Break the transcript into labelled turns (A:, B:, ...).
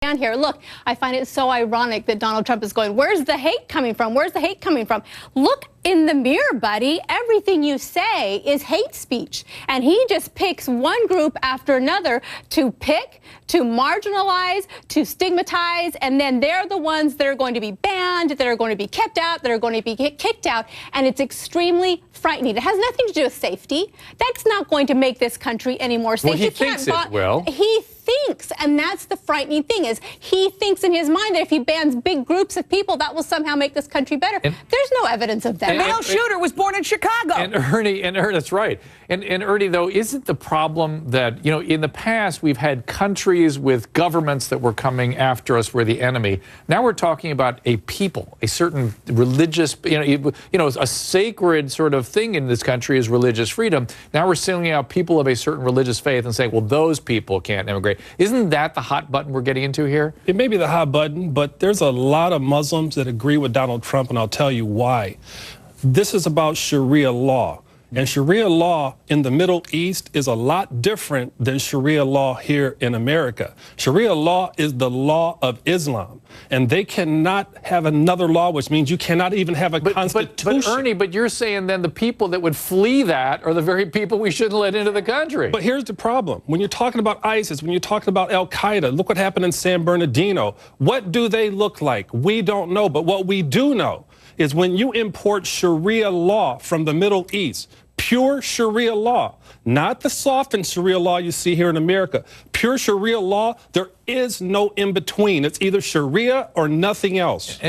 A: stand here. Look, I find it so ironic that Donald Trump is going, where's the hate coming from? Where's the hate coming from? Look in the mirror, buddy. Everything you say is hate speech. And he just picks one group after another to pick, to marginalize, to stigmatize, and then they're the ones that are going to be banned, that are going to be kept out, that are going to be kicked out. And it's extremely frightening. It has nothing to do with safety. That's not going to make this country any more safe.
B: Well, he thinks it will.
A: He thinks, and that's the frightening thing, is he thinks in his mind that if he bans big groups of people, that will somehow make this country better. There's no evidence of that.
C: The male shooter was born in Chicago.
B: And Ernie, that's right. And Ernie, though, isn't the problem that, you know, in the past we've had countries with governments that were coming after us were the enemy. Now we're talking about a people, a certain religious, a sacred sort of thing in this country is religious freedom. Now we're singling out people of a certain religious faith and saying, well, those people can't immigrate. Isn't that the hot button we're getting into here?
D: It may be the hot button, but there's a lot of Muslims that agree with Donald Trump, and I'll tell you why. This is about Sharia law. And Sharia law in the Middle East is a lot different than Sharia law here in America. Sharia law is the law of Islam, and they cannot have another law, which means you cannot even have a constitution.
B: But Ernie, you're saying then the people that would flee that are the very people we shouldn't let into the country.
D: But here's the problem. When you're talking about ISIS, when you're talking about Al-Qaeda, look what happened in San Bernardino. What do they look like? We don't know. But what we do know is when you import Sharia law from the Middle East, pure Sharia law, not the softened Sharia law you see here in America, pure Sharia law, there is no in between. It's either Sharia or nothing else.